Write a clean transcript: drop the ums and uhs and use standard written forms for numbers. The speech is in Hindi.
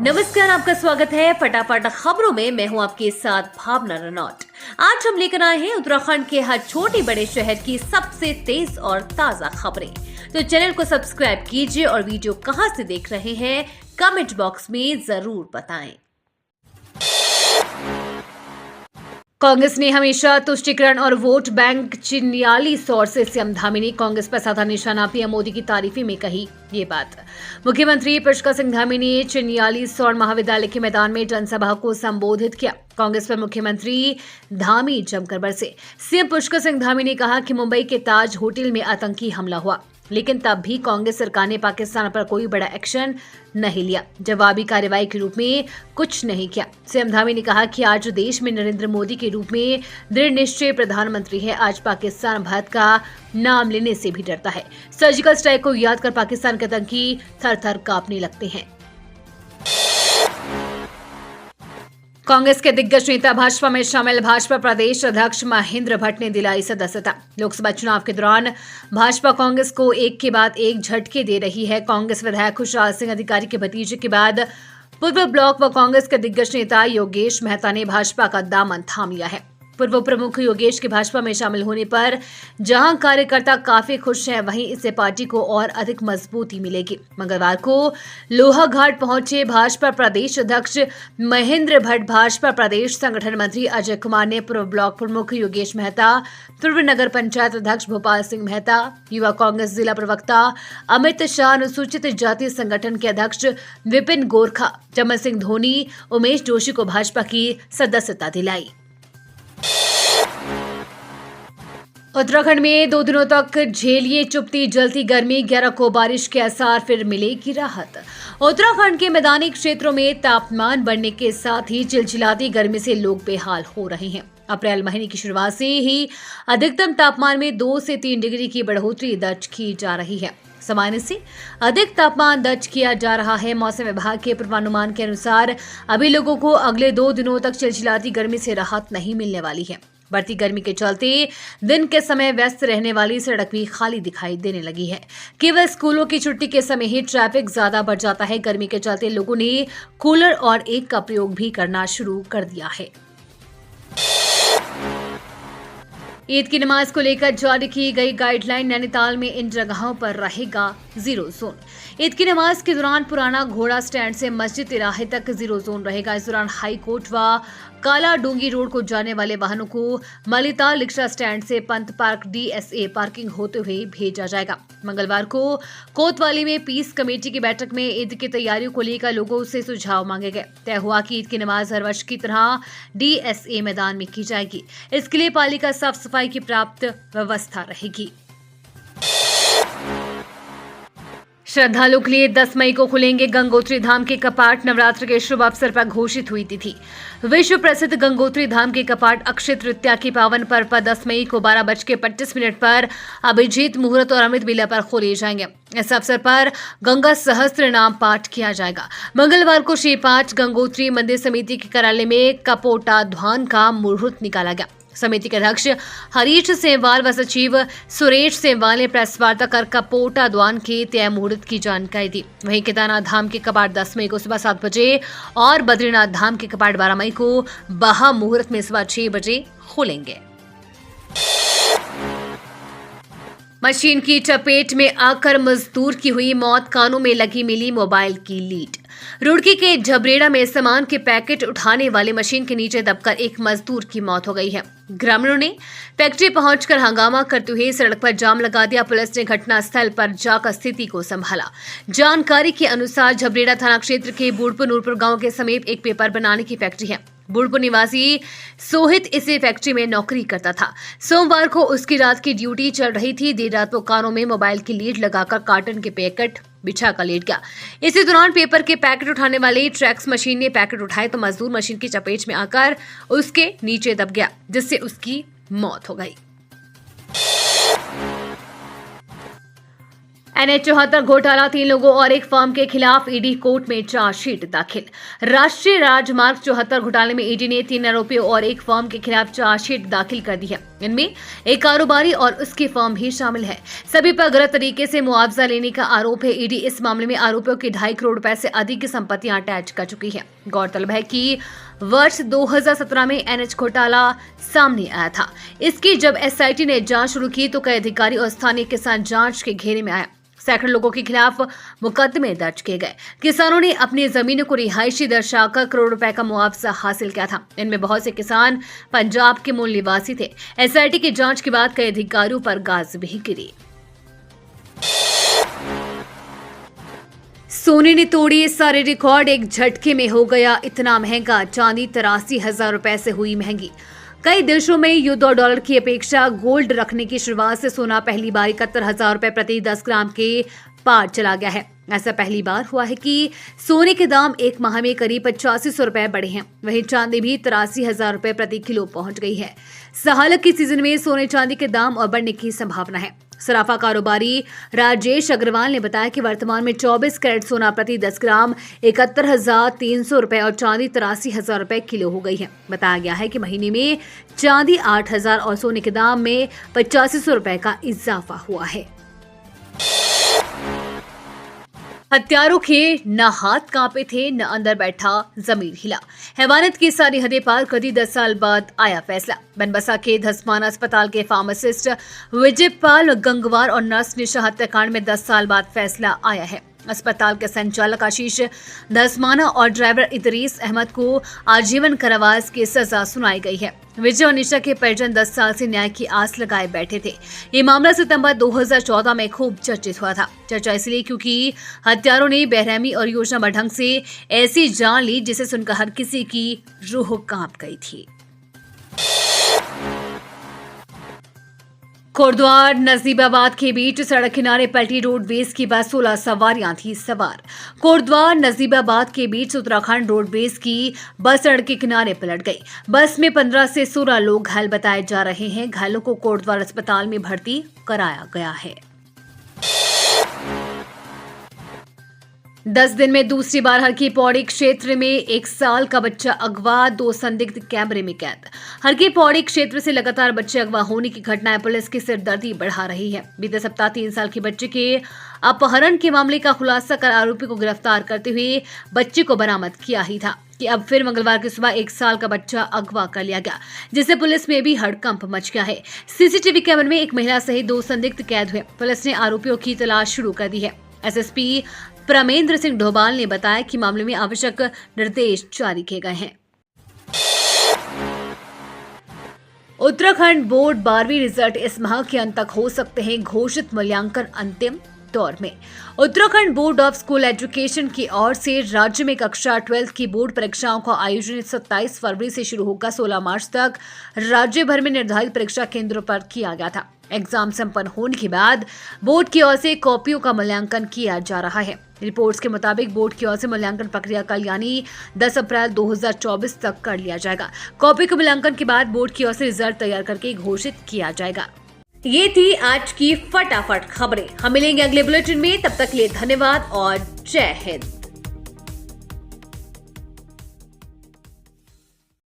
नमस्कार, आपका स्वागत है फटाफट खबरों में। मैं हूं आपके साथ भावना रनौत। आज हम लेकर आए हैं उत्तराखंड के हर छोटे बड़े शहर की सबसे तेज और ताजा खबरें। तो चैनल को सब्सक्राइब कीजिए और वीडियो कहां से देख रहे हैं कमेंट बॉक्स में जरूर बताएं। कांग्रेस ने हमेशा तुष्टीकरण और वोट बैंक चिन्याली सौर से सीएम धामी ने कांग्रेस पर साधा निशाना पीएम मोदी की तारीफी में कही ये बात। मुख्यमंत्री पुष्कर सिंह धामी ने चिन्याली सौर महाविद्यालय के मैदान में जनसभा को संबोधित किया। कांग्रेस पर मुख्यमंत्री धामी जमकर बरसे। सीएम पुष्कर सिंह धामी ने कहा कि मुंबई के ताज होटल में आतंकी हमला हुआ, लेकिन तब भी कांग्रेस सरकार ने पाकिस्तान पर कोई बड़ा एक्शन नहीं लिया, जवाबी कार्रवाई के रूप में कुछ नहीं किया। सीएम धामी ने कहा कि आज देश में नरेंद्र मोदी के रूप में दृढ़ निश्चय प्रधानमंत्री है। आज पाकिस्तान भारत का नाम लेने से भी डरता है। सर्जिकल स्ट्राइक को याद कर पाकिस्तान के आतंकी थर थर कांपने लगते हैं। कांग्रेस के दिग्गज नेता भाजपा में शामिल भाजपा प्रदेश अध्यक्ष महेंद्र भट्ट ने दिलाई सदस्यता। लोकसभा चुनाव के दौरान भाजपा कांग्रेस को एक के बाद एक झटके दे रही है। कांग्रेस विधायक खुशहाल सिंह अधिकारी के भतीजे के बाद पूर्व ब्लॉक व कांग्रेस के दिग्गज नेता योगेश मेहता ने भाजपा का दामन थाम लिया है। पूर्व प्रमुख योगेश के भाजपा में शामिल होने पर जहां कार्यकर्ता काफी खुश हैं, वहीं इससे पार्टी को और अधिक मजबूती मिलेगी। मंगलवार को लोहाघाट पहुंचे भाजपा प्रदेश अध्यक्ष महेंद्र भट्ट, भाजपा प्रदेश संगठन मंत्री अजय कुमार ने पूर्व ब्लॉक प्रमुख योगेश मेहता, पूर्व नगर पंचायत अध्यक्ष भोपाल सिंह मेहता, युवा कांग्रेस जिला प्रवक्ता अमित शाह, अनुसूचित जाति संगठन के अध्यक्ष विपिन गोरखा, चमन सिंह धोनी, उमेश जोशी को भाजपा की सदस्यता दिलाई। उत्तराखंड में 2 दिनों तक झेलिए चुपती जलती गर्मी, 11 को बारिश के आसार, फिर मिलेगी राहत। उत्तराखंड के मैदानी क्षेत्रों में तापमान बढ़ने के साथ ही चिलचिलाती गर्मी से लोग बेहाल हो रहे हैं। अप्रैल महीने की शुरुआत से ही अधिकतम तापमान में 2 से 3 डिग्री की बढ़ोतरी दर्ज की जा रही है। सामान्य से अधिक तापमान दर्ज किया जा रहा है। मौसम विभाग के पूर्वानुमान के अनुसार अभी लोगों को अगले 2 दिनों तक चिलचिलाती गर्मी से राहत नहीं मिलने वाली है। बढ़ती गर्मी के चलते दिन के समय व्यस्त रहने वाली सड़क भी खाली दिखाई देने लगी है। केवल स्कूलों की छुट्टी के समय ही ट्रैफिक ज्यादा बढ़ जाता है। गर्मी के चलते लोगों ने कूलर और एसी का प्रयोग भी करना शुरू कर दिया है। ईद की नमाज को लेकर जारी की गई गाइडलाइन। नैनीताल में इन जगहों पर रहेगा जीरो जोन। ईद की नमाज के दौरान पुराना घोड़ा स्टैंड से मस्जिद तिराहे तक जीरो जोन रहेगा। इस दौरान हाई कोर्ट व काला डूंगी रोड को जाने वाले वाहनों को मलिताल रिक्शा स्टैंड से पंत पार्क डीएसए पार्किंग होते हुए भेजा जाएगा। मंगलवार को कोतवाली में पीस कमेटी की बैठक में ईद की तैयारियों को लेकर लोगों से सुझाव मांगे गए। तय हुआ कि ईद की नमाज हर वर्ष की तरह डीएसए मैदान में की जाएगी। इसके लिए पालिका साफ सफाई की पर्याप्त व्यवस्था रहेगी। श्रद्धालुओं के लिए 10 मई को खुलेंगे गंगोत्री धाम के कपाट। नवरात्र के शुभ अवसर पर घोषित हुई तिथि। विश्व प्रसिद्ध गंगोत्री धाम के कपाट अक्षय तृतीया के पावन पर्व पर 10 मई को 12:25 पर अभिजीत मुहूर्त और अमृत बेला पर खोले जाएंगे। इस अवसर पर गंगा सहस्त्र नाम पाठ किया जाएगा। मंगलवार को श्री पाठ गंगोत्री मंदिर समिति के कार्यालय में कपोटा ध्वान का मुहूर्त निकाला गया। समिति के अध्यक्ष हरीश सेमवाल व सचिव सुरेश सेमवाल ने प्रेस वार्ता कर कपोटा द्वान के तय मुहूर्त की जानकारी दी। वहीं केदारनाथ धाम के कपाट 10 मई को सुबह 7 बजे और बद्रीनाथ धाम के कपाट 12 मई को बहा मुहूर्त में सुबह 6 बजे खुलेंगे। मशीन की चपेट में आकर मजदूर की हुई मौत, कानों में लगी मिली मोबाइल की लीड। रुड़की के झबरेड़ा में सामान के पैकेट उठाने वाली मशीन के नीचे दबकर एक मजदूर की मौत हो गई है। ग्रामीणों ने फैक्ट्री पहुंचकर हंगामा करते हुए सड़क पर जाम लगा दिया। पुलिस ने घटनास्थल पर जाकर स्थिति को संभाला। जानकारी के अनुसार झबरेड़ा थाना क्षेत्र के बूढ़पुर नूरपुर गांव के समीप एक पेपर बनाने की फैक्ट्री है। बूढ़पुर निवासी सोहित इसी फैक्ट्री में नौकरी करता था। सोमवार को उसकी रात की ड्यूटी चल रही थी। देर रात वो कानों में मोबाइल की लीड लगाकर कार्टन के पैकेट बिछाकर लेट गया। इसी दौरान पेपर के पैकेट उठाने वाली ट्रैक्स मशीन ने पैकेट उठाए तो मजदूर मशीन की चपेट में आकर उसके नीचे दब गया, जिससे उसकी मौत हो गई। NH-74 घोटाला, 3 लोगों और एक फर्म के खिलाफ ईडी कोर्ट में चार्जशीट दाखिल। राष्ट्रीय राजमार्ग 74 घोटाले में ईडी ने 3 आरोपियों और एक फर्म के खिलाफ चार्जशीट दाखिल कर दी है। इनमें एक कारोबारी और उसकी फर्म भी शामिल है। सभी पर गलत तरीके से मुआवजा लेने का आरोप है। ईडी इस मामले में आरोपियों की 2.5 करोड़ रुपए से अधिक की संपत्तियां अटैच कर चुकी है। गौरतलब है कि वर्ष 2017 में NH घोटाला सामने आया था। इसकी जब SIT ने जांच शुरू की तो कई अधिकारी और स्थानीय किसान जांच के घेरे में आए। सैकड़ों लोगों के खिलाफ मुकदमे दर्ज किए गए। किसानों ने अपनी जमीनों को रिहायशी दर्शाकर करोड़ रुपए का मुआवजा हासिल किया था। इनमें बहुत से किसान पंजाब के मूल निवासी थे। SIT की जांच के बाद कई अधिकारियों पर गाज भी गिरी। सोने ने तोड़े सारे रिकॉर्ड, एक झटके में हो गया इतना महंगा। चांदी 83,000 रुपए से हुई महंगी। कई देशों में युद्ध और डॉलर की अपेक्षा गोल्ड रखने की शुरुआत से सोना पहली बार 71,000 रुपए प्रति 10 ग्राम के पार चला गया है। ऐसा पहली बार हुआ है कि सोने के दाम एक माह में करीब 8500 रुपए बढ़े हैं। वहीं चांदी भी 83,000 रुपए प्रति किलो पहुंच गई है। साल के सीजन में सोने चांदी के दाम और बढ़ने की संभावना है। सराफा कारोबारी राजेश अग्रवाल ने बताया कि वर्तमान में 24 कैरेट सोना प्रति 10 ग्राम 71,300 रुपए और चांदी 83,000 रुपए किलो हो गई है। बताया गया है कि महीने में चांदी 8,000 और सोने के दाम में 8500 रुपए का इजाफा हुआ है। हत्यारों के न हाथ कांपे थे, न अंदर बैठा जमीर हिला। हैवानियत की सारी हदें पार कर दी। 10 साल बाद आया फैसला। बनबसा के धस्माना अस्पताल के फार्मासिस्ट विजयपाल गंगवार और नर्स निशा हत्याकांड में 10 साल बाद फैसला आया है। अस्पताल के संचालक आशीष धस्माना और ड्राइवर इदरीस अहमद को आजीवन कारावास की सजा सुनाई गई है। विजय और निशा के परिजन 10 साल से न्याय की आस लगाए बैठे थे। ये मामला सितंबर 2014 में खूब चर्चित हुआ था। चर्चा इसलिए क्योंकि हत्यारों ने बेरहमी और योजनाबद्ध ढंग से ऐसी जान ली जिसे सुनकर हर किसी की रूह कांप गई थी। कोटद्वार नजीबाबाद के बीच सड़क किनारे पलटी रोडवेज की बस, 16 सवारियां थी सवार। कोटद्वार नजीबाबाद के बीच उत्तराखंड रोडवेज की बस सड़क के किनारे पलट गई। बस में 15 से 16 लोग घायल बताए जा रहे हैं। घायलों को कोटद्वार अस्पताल में भर्ती कराया गया है। 10 दिन में दूसरी बार हरकी पौड़ी क्षेत्र में 1 साल का बच्चा अगवा, 2 संदिग्ध कैमरे में कैद। हरकी पौड़ी क्षेत्र से लगातार बच्चे अगवा होने की घटनाएं पुलिस की सिरदर्दी बढ़ा रही है। बीते सप्ताह 3 साल के बच्चे के अपहरण के मामले का खुलासा कर आरोपी को गिरफ्तार करते हुए बच्चे को बरामद किया ही था कि अब फिर मंगलवार की सुबह 1 साल का बच्चा अगवा कर लिया गया, जिससे पुलिस में भी हड़कंप मच गया है। सीसीटीवी कैमरे में एक महिला सहित 2 संदिग्ध कैद हुए। पुलिस ने आरोपियों की तलाश शुरू कर दी है। SSP प्रमेंद्र सिंह ढोबाल ने बताया कि मामले में आवश्यक निर्देश जारी किए गए हैं। उत्तराखंड बोर्ड 12वीं रिजल्ट इस माह के अंत तक हो सकते हैं घोषित। मूल्यांकन अंतिम दौर में। Uttarakhand board of school education की ओर से राज्य में कक्षा 12 की बोर्ड परीक्षाओं का आयोजन 27 फरवरी से शुरू होकर 16 मार्च तक राज्य भर में निर्धारित परीक्षा केंद्रों पर किया गया था। एग्जाम संपन्न होने के बाद बोर्ड की ओर से कॉपियों का मूल्यांकन किया जा रहा है। रिपोर्ट्स के मुताबिक बोर्ड की ओर से मूल्यांकन प्रक्रिया कल यानी 10 अप्रैल 2024 तक कर लिया जाएगा। कॉपी के मूल्यांकन के बाद बोर्ड की ओर से रिजल्ट तैयार करके घोषित किया जाएगा। ये थी आज की फटाफट खबरें। हम मिलेंगे अगले बुलेटिन में, तब तक के लिए धन्यवाद और जय हिंद।